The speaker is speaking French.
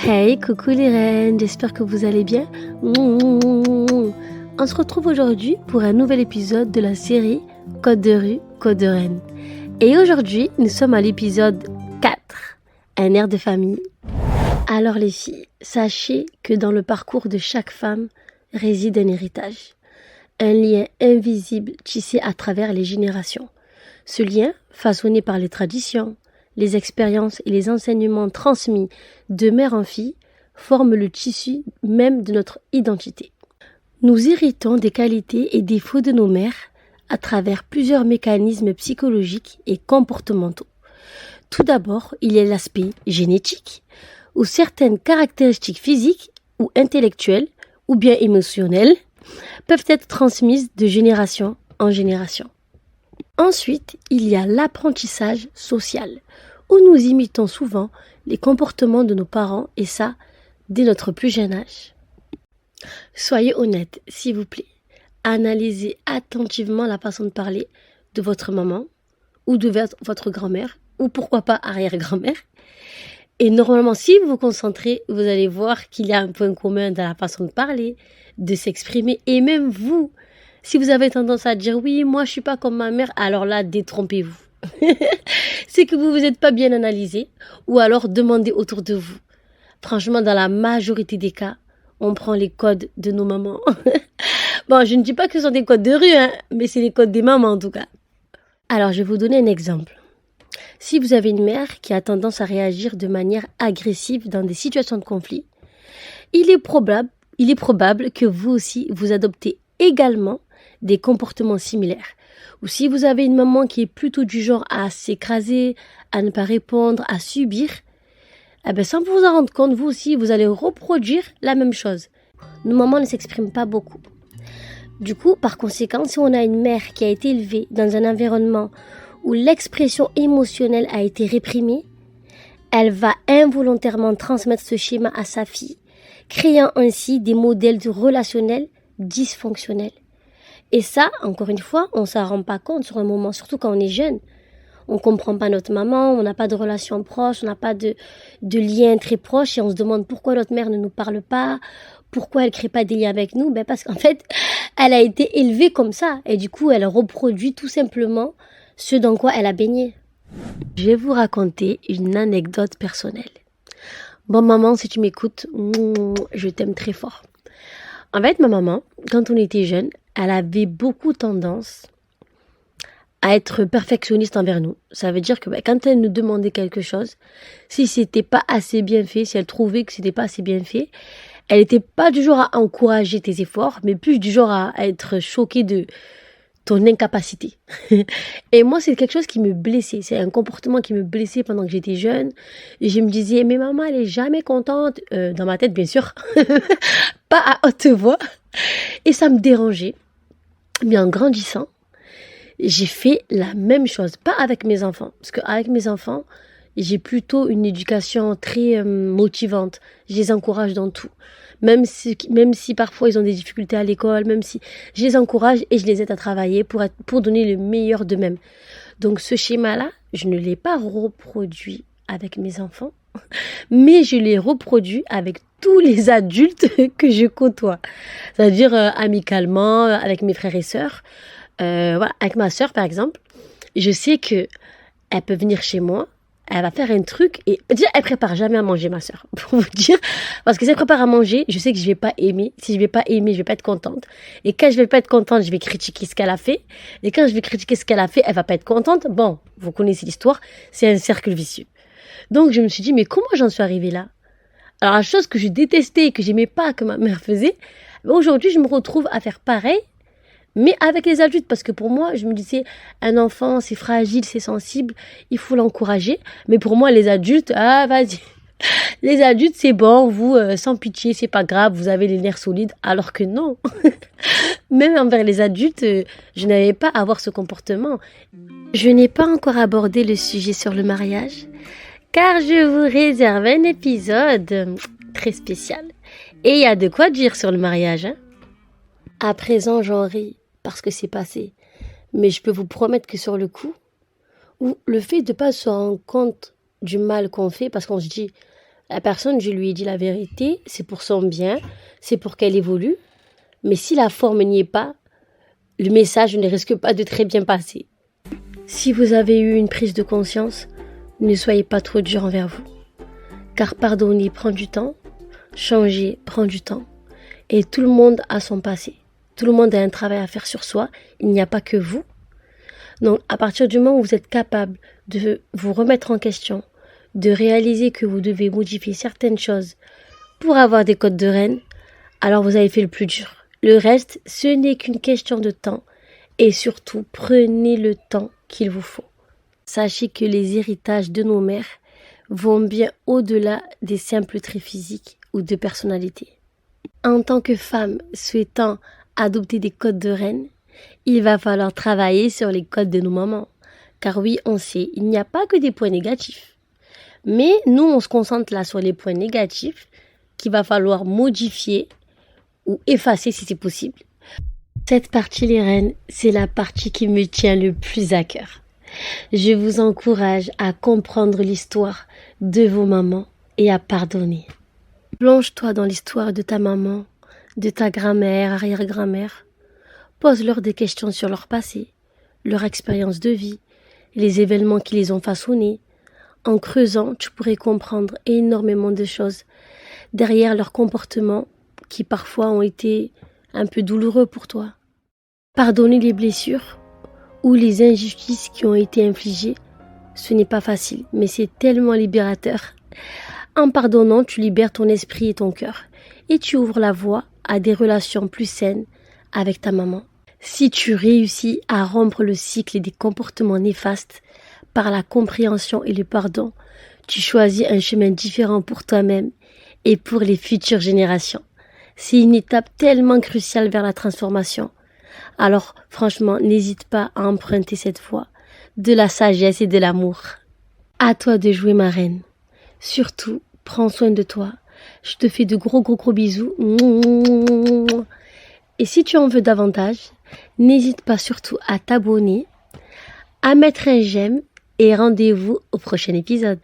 Hey, coucou les reines, j'espère que vous allez bien. On se retrouve aujourd'hui pour un nouvel épisode de la série Code de rue, Code de reine. Et aujourd'hui, nous sommes à l'épisode 4, un air de famille. Alors les filles, sachez que dans le parcours de chaque femme réside un héritage. Un lien invisible tissé à travers les générations. Ce lien, façonné par les traditions, les expériences et les enseignements transmis de mère en fille, forme le tissu même de notre identité. Nous héritons des qualités et défauts de nos mères à travers plusieurs mécanismes psychologiques et comportementaux. Tout d'abord, il y a l'aspect génétique, où certaines caractéristiques physiques ou intellectuelles, ou bien émotionnelles, peuvent être transmises de génération en génération. Ensuite, il y a l'apprentissage social, où nous imitons souvent les comportements de nos parents, et ça, dès notre plus jeune âge. Soyez honnête, s'il vous plaît. Analysez attentivement la façon de parler de votre maman, ou de votre grand-mère, ou pourquoi pas arrière-grand-mère. Et normalement, si vous vous concentrez, vous allez voir qu'il y a un point commun dans la façon de parler, de s'exprimer, et même vous, si vous avez tendance à dire « oui, moi je suis pas comme ma mère », alors là, détrompez-vous. C'est que vous vous êtes pas bien analysé, ou alors demandez autour de vous. Franchement, dans la majorité des cas, on prend les codes de nos mamans. Bon, je ne dis pas que ce sont des codes de rue, hein, mais c'est les codes des mamans en tout cas. Alors, je vais vous donner un exemple. Si vous avez une mère qui a tendance à réagir de manière agressive dans des situations de conflit, il est probable que vous aussi, vous adoptez également des comportements similaires. Ou si vous avez une maman qui est plutôt du genre à s'écraser, à ne pas répondre, à subir, sans vous en rendre compte, vous aussi, vous allez reproduire la même chose. Nos mamans ne s'expriment pas beaucoup. Du coup, par conséquent, si on a une mère qui a été élevée dans un environnement où l'expression émotionnelle a été réprimée, elle va involontairement transmettre ce schéma à sa fille, créant ainsi des modèles relationnels dysfonctionnels. Et ça, encore une fois, on ne s'en rend pas compte sur un moment, surtout quand on est jeune. On ne comprend pas notre maman, on n'a pas de relation proche, on n'a pas de lien très proche et on se demande pourquoi notre mère ne nous parle pas, pourquoi elle ne crée pas des liens avec nous. Parce qu'en fait, elle a été élevée comme ça et du coup, elle reproduit tout simplement ce dans quoi elle a baigné. Je vais vous raconter une anecdote personnelle. Bon, maman, si tu m'écoutes, je t'aime très fort. En fait, ma maman, quand on était jeune, elle avait beaucoup tendance à être perfectionniste envers nous. Ça veut dire que quand elle nous demandait quelque chose, si c'était pas assez bien fait, si elle trouvait que c'était pas assez bien fait, elle était pas du genre à encourager tes efforts, mais plus du genre à être choquée de ton incapacité. Et moi, c'est quelque chose qui me blessait. C'est un comportement qui me blessait pendant que j'étais jeune. Et je me disais, mais maman, elle est jamais contente. Dans ma tête, bien sûr. Pas à haute voix. Et ça me dérangeait. Mais en grandissant, j'ai fait la même chose. Pas avec mes enfants. Parce qu'avec mes enfants, j'ai plutôt une éducation très motivante. Je les encourage dans tout. Même si parfois ils ont des difficultés à l'école, même si je les encourage et je les aide à travailler pour donner le meilleur d'eux-mêmes. Donc ce schéma-là, je ne l'ai pas reproduit avec mes enfants, mais je l'ai reproduit avec tous les adultes que je côtoie. C'est-à-dire amicalement, avec mes frères et sœurs. Voilà, avec ma sœur par exemple, je sais que elle peut venir chez moi. Elle va faire un truc et déjà elle prépare jamais à manger, ma sœur, pour vous dire, parce que si elle prépare à manger, je sais que je vais pas aimer. Si je vais pas aimer, je vais pas être contente. Et quand je vais pas être contente, je vais critiquer ce qu'elle a fait. Et quand je vais critiquer ce qu'elle a fait, elle va pas être contente. Bon, vous connaissez l'histoire, c'est un cercle vicieux. Donc je me suis dit, mais comment j'en suis arrivée là? Alors la chose que je détestais et que j'aimais pas que ma mère faisait, aujourd'hui je me retrouve à faire pareil. Mais avec les adultes, parce que pour moi, je me disais, un enfant, c'est fragile, c'est sensible, il faut l'encourager. Mais pour moi, les adultes, vas-y. Les adultes, c'est bon, vous, sans pitié, c'est pas grave, vous avez les nerfs solides. Alors que non. Même envers les adultes, je n'avais pas à avoir ce comportement. Je n'ai pas encore abordé le sujet sur le mariage, car je vous réserve un épisode très spécial. Et il y a de quoi dire sur le mariage, hein. À présent, j'en ris parce que c'est passé. Mais je peux vous promettre que sur le coup, ou le fait de ne pas se rendre compte du mal qu'on fait, parce qu'on se dit, La personne, je lui ai dit la vérité, c'est pour son bien, c'est pour qu'elle évolue. Mais si la forme n'y est pas, le message ne risque pas de très bien passer. Si vous avez eu une prise de conscience, ne soyez pas trop dur envers vous. Car pardonner prend du temps, changer prend du temps. Et tout le monde a son passé. Tout le monde a un travail à faire sur soi. Il n'y a pas que vous. Donc, à partir du moment où vous êtes capable de vous remettre en question, de réaliser que vous devez modifier certaines choses pour avoir des codes de reine, alors vous avez fait le plus dur. Le reste, ce n'est qu'une question de temps. Et surtout, prenez le temps qu'il vous faut. Sachez que les héritages de nos mères vont bien au-delà des simples traits physiques ou de personnalité. En tant que femme souhaitant adopter des codes de reine, il va falloir travailler sur les codes de nos mamans. Car oui, on sait, il n'y a pas que des points négatifs. Mais nous, on se concentre là sur les points négatifs qu'il va falloir modifier ou effacer si c'est possible. Cette partie, les reines, c'est la partie qui me tient le plus à cœur. Je vous encourage à comprendre l'histoire de vos mamans et à pardonner. Plonge-toi dans l'histoire de ta maman, de ta grand-mère, arrière-grand-mère. Pose-leur des questions sur leur passé, leur expérience de vie, les événements qui les ont façonnés. En creusant, tu pourrais comprendre énormément de choses derrière leur comportement qui parfois ont été un peu douloureux pour toi. Pardonner les blessures ou les injustices qui ont été infligées, ce n'est pas facile, mais c'est tellement libérateur. En pardonnant, tu libères ton esprit et ton cœur et tu ouvres la voie à des relations plus saines avec ta maman. Si tu réussis à rompre le cycle des comportements néfastes par la compréhension et le pardon, tu choisis un chemin différent pour toi-même et pour les futures générations. C'est une étape tellement cruciale vers la transformation. Alors, franchement, n'hésite pas à emprunter cette voie de la sagesse et de l'amour. À toi de jouer, ma reine. Surtout, prends soin de toi. Je te fais de gros bisous. Et si tu en veux davantage, n'hésite pas surtout à t'abonner, à mettre un j'aime et rendez-vous au prochain épisode.